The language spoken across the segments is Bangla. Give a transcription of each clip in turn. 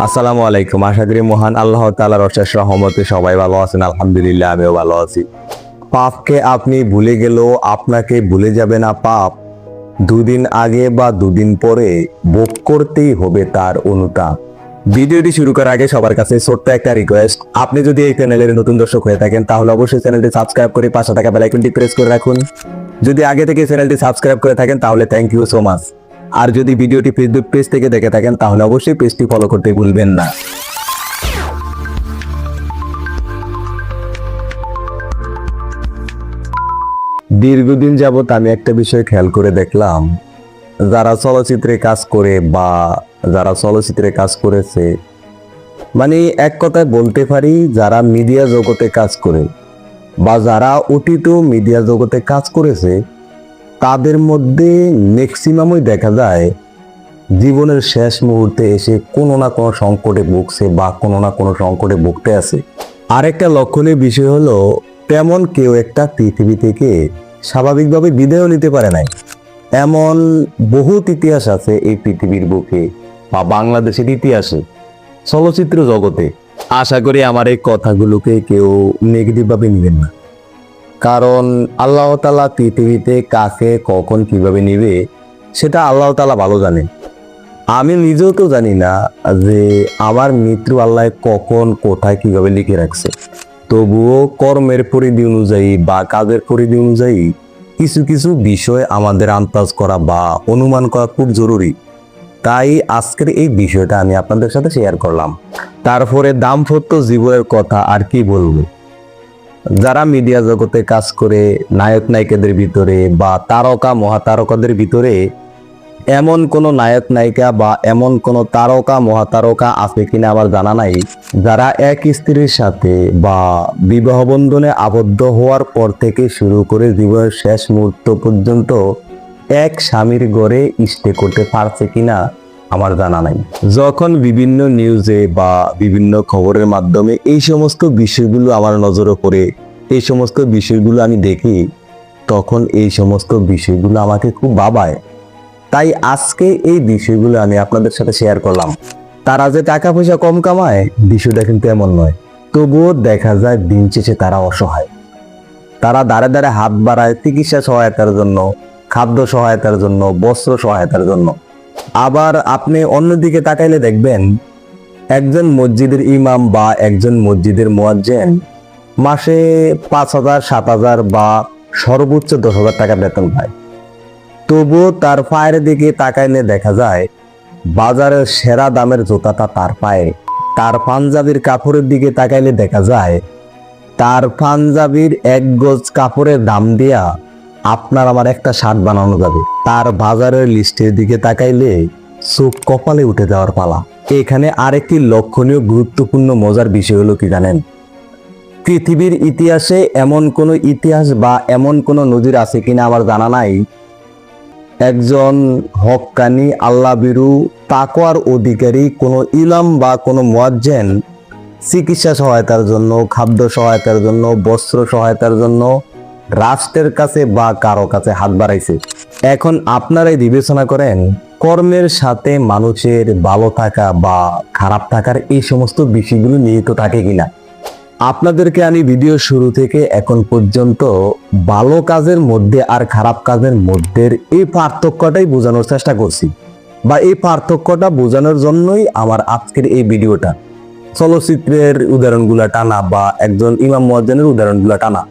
আসসালামু আলাইকুম। আশা করি মহান আল্লাহ তাআলার অশেষ রহমতে সবাই ভালো আছেন। আলহামদুলিল্লাহ, আমিও ভালো আছি। পাপকে আপনি ভুলে গেলেও আপনাকে ভুলে যাবে না পাপ। দুদিন আগে বা দুদিন পরে ভোগ করতেই হবে তার অনুতাপ। ভিডিওটি শুরু করার আগে সবার কাছে ছোট্ট একটা রিকোয়েস্ট, আপনি যদি এই চ্যানেলের নতুন দর্শক হয়ে থাকেন তাহলে অবশ্যই চ্যানেলটি সাবস্ক্রাইব করে পাশে থাকা বেল আইকনটি প্রেস করে রাখুন। যদি আগে থেকে চ্যানেলটি সাবস্ক্রাইব করে থাকেন তাহলে থ্যাংক ইউ সো মাচ। আর যদি ভিডিওটি ফেসবুক পেজ থেকে দেখে থাকেন তাহলে অবশ্যই পেজটি ফলো করতে ভুলবেন না। দীর্ঘদিন যাবত আমি একটা বিষয় খেয়াল করে দেখলাম, যারা চলচ্চিত্রে কাজ করে বা যারা চলচ্চিত্রে কাজ করেছে, মানে এক কথায় বলতে পারি যারা মিডিয়া জগতে কাজ করে বা যারা অতীত মিডিয়া জগতে কাজ করেছে, তাদের মধ্যে ম্যাক্সিমামই দেখা যায় জীবনের শেষ মুহূর্তে এসে কোনো না কোনো সংকটে ভুগছে বা কোনো না কোনো সংকটে ভুগতে আছে। আরেকটা লক্ষণীয় বিষয় হলো, তেমন কেউ একটা পৃথিবী থেকে স্বাভাবিকভাবে বিদায়ও নিতে পারে নাই। এমন বহুত ইতিহাস আছে এই পৃথিবীর বুকে বা বাংলাদেশের ইতিহাসে, চলচ্চিত্র জগতে। আশা করি আমার এই কথাগুলোকে কেউ নেগেটিভ ভাবে নেবেন না, কারণ আল্লাহ তাআলা পৃথিবীতে কাকে কখন কিভাবে নিবে সেটা আল্লাহ তাআলা ভালো জানে। আমি নিজেও তো জানি না যে আমার মৃত্যু আল্লাহ কখন কোথায় কিভাবে লিখে রাখছে। তবুও কর্মের পরিধি অনুযায়ী বা কাজের পরিধি অনুযায়ী কিছু কিছু বিষয় আমাদের আন্দাজ করা বা অনুমান করা খুব জরুরি। তাই আজকের এই বিষয়টা আমি আপনাদের সাথে শেয়ার করলাম। তারপরে দাম্পত্য জীবনের কথা আর কি বলবো। যারা মিডিয়া জগতে কাজ করে, নায়ক নায়িকাদের ভিতরে বা তারকা মহাতারকাদের ভিতরে এমন কোনো নায়ক নায়িকা বা এমন কোনো তারকা মহাতারকা আছে কিনা আমার জানা নাই, যারা এক স্ত্রীর সাথে বা বিবাহ বন্ধনে আবদ্ধ হওয়ার পর থেকে শুরু করে জীবনের শেষ মুহূর্ত পর্যন্ত এক স্বামীর ঘরে স্টে করতে পারছে কিনা আমার জানা নাই। যখন বিভিন্ন নিউজে বা বিভিন্ন খবরের মাধ্যমে এই সমস্ত বিষয়গুলো আমার নজরে পড়ে, এই সমস্ত বিষয়গুলো আমি দেখি, তখন এই সমস্ত বিষয়গুলো আমাকে খুব ভাবায়। তাই আজকে এই বিষয়গুলো আমি আপনাদের সাথে শেয়ার করলাম। তারা যে টাকা পয়সা কম কামায় বিষয়টা কিন্তু এমন নয়, তবুও দেখা যায় দিন শেষে তারা অসহায়। তারা দাঁড়ে দাঁড়ে হাত বাড়ায় চিকিৎসা সহায়তার জন্য, খাদ্য সহায়তার জন্য, বস্ত্র সহায়তার জন্য। আবার আপনি অন্যদিকে তাকাইলে দেখবেন একজন মসজিদের ইমাম বা একজন মসজিদের মুয়াজ্জিন মাসে 5,000, 7,000 বা সর্বোচ্চ 10,000 টাকা বেতন পায়। তবুও তার পায়ের দিকে তাকাইলে দেখা যায় বাজারের সেরা দামের জুতাটা তার পায়ে। তার পাঞ্জাবির কাপড়ের দিকে তাকাইলে দেখা যায় তার পাঞ্জাবির 1 গজ কাপড়ের দাম দিয়া আপনার আমার একটা শার্ট বানানো যাবে। তার বাজারের লিস্টের দিকে তাকাইলে চোখ কপালে উঠে যাওয়ার পালা। এখানে আরেকটি লক্ষণীয় গুরুত্বপূর্ণ মজার বিষয় হলো কি জানেন, পৃথিবীর ইতিহাসে এমন কোনো ইতিহাস বা এমন কোনো নজির আছে কিনা আমার জানা নাই, একজন হক্কানি আল্লাহভীরু তাকওয়ার অধিকারী কোনো ইমাম বা কোনো মুয়াজ্জিন চিকিৎসা সহায়তার জন্য, খাদ্য সহায়তার জন্য, বস্ত্র সহায়তার জন্য রাষ্ট্রের কাছে বা কারো কাছে হাত বাড়াইছে। এখন আপনারাই বিবেচনা করেন, কর্মের সাথে মানুষের ভালো থাকা বা খারাপ থাকার এই সমস্ত বিষয়গুলো নিহিত থাকে কিনা। আপনাদেরকে আমি ভিডিও শুরু থেকে এখন পর্যন্ত ভালো কাজের মধ্যে আর খারাপ কাজের মধ্যে এই পার্থক্যটাই বোঝানোর চেষ্টা করছি, বা এই পার্থক্যটা বোঝানোর জন্যই আমার আজকের এই ভিডিওটা। চলচ্চিত্রের উদাহরণগুলা টানা বা একজন ইমাম মুয়াজ্জিনের উদাহরণগুলা টানা।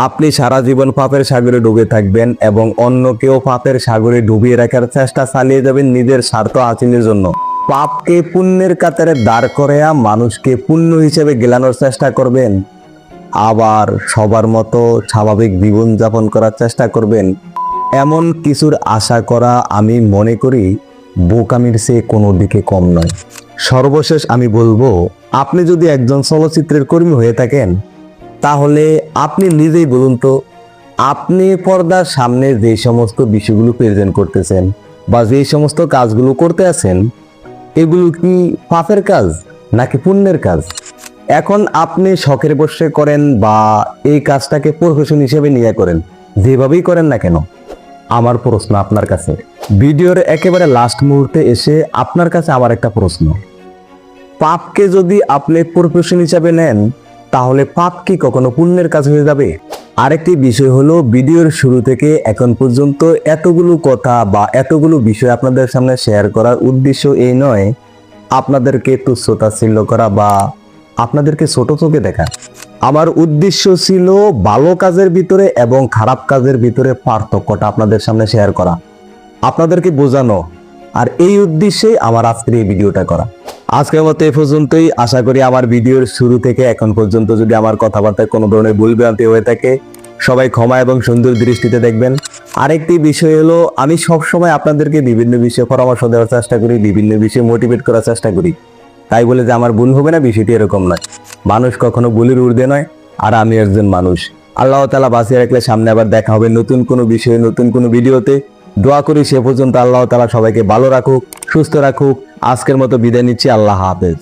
আপনি সারা জীবন পাপের সাগরে ডুবে থাকবেন এবং অন্যকেও পাপের সাগরে ডুবিয়ে রাখার চেষ্টা চালিয়ে যাবেন নিজের স্বার্থ হাসিলের জন্য। পাপকে পুণ্যের কাতারে দাঁড় করাইয়া মানুষকে পুণ্য হিসেবে গেলানোর চেষ্টা করবেন, আবার সবার মতো স্বাভাবিক জীবন যাপন করার চেষ্টা করবেন। এমন কিছুর আশা করা আমি মনে করি বোকামির চেয়ে কোনো দিকে কম নয়। সর্বশেষ আমি বলবো, আপনি যদি একজন চলচ্চিত্রের কর্মী হয়ে থাকেন তাহলে আপনি নিজেই বলুন তো, আপনি পর্দার সামনে যে সমস্ত বিষয়গুলো প্রেজেন্ট করতেছেন বা যে সমস্ত কাজগুলো করতে আছেন, এগুলো কি পাপের কাজ নাকি পুণ্যের কাজ? এখন আপনি শখের বশে করেন বা এই কাজটাকে প্রফেশন হিসেবে নিয়ে করেন, যেভাবেই করেন না কেন, আমার প্রশ্ন আপনার কাছে, ভিডিওর একেবারে লাস্ট মুহূর্তে এসে আপনার কাছে আমার একটা প্রশ্ন, পাপকে যদি আপনি প্রফেশন হিসাবে নেন তাহলে পাপ কি কখনো পুণ্যের কাজ হয়ে যাবে? আরেকটি বিষয় হলো, ভিডিওর শুরু থেকে এখন পর্যন্ত এতগুলো কথা বা এতগুলো বিষয় আপনাদের সামনে শেয়ার করার উদ্দেশ্য এই নয় আপনাদেরকে তুচ্ছ-তাচ্ছিল্য করা বা আপনাদেরকে ছোট চোখে দেখা। আমার উদ্দেশ্য ছিল ভালো কাজের ভিতরে এবং খারাপ কাজের ভিতরে পার্থক্যটা আপনাদের সামনে শেয়ার করা, আপনাদেরকে বোঝানো। আর এই উদ্দেশ্যেই আমার আজকের এই ভিডিওটা করা। আজকের মতো এ পর্যন্তই। আশা করি আমার ভিডিওর শুরু থেকে এখন পর্যন্ত যদি আমার কথাবার্তায় কোনো ধরনের ভুলভ্রান্তি হয়ে থাকে সবাই ক্ষমা এবং সুন্দর দৃষ্টিতে দেখবেন। আরেকটি বিষয় হলো, আমি সবসময় আপনাদেরকে বিভিন্ন বিষয়ে পরামর্শ দেওয়ার চেষ্টা করি, বিভিন্ন বিষয়ে মোটিভেট করার চেষ্টা করি। তাই বলে যে আমার ভুল হবে না, বিষয়টি এরকম নয়। মানুষ কখনো ভুলের ঊর্ধ্বে নয়, আর আমি একজন মানুষ। আল্লাহ তাআলা বাঁচিয়ে রাখলে সামনে আবার দেখা হবে নতুন কোনো বিষয়ে, নতুন কোনো ভিডিওতে। দোয়া করি সে পর্যন্ত আল্লাহ তাআলা সবাইকে ভালো রাখুক, সুস্থ রাখুক। আজকের মতো বিদায় নিচ্ছি। আল্লাহ হাফেজ।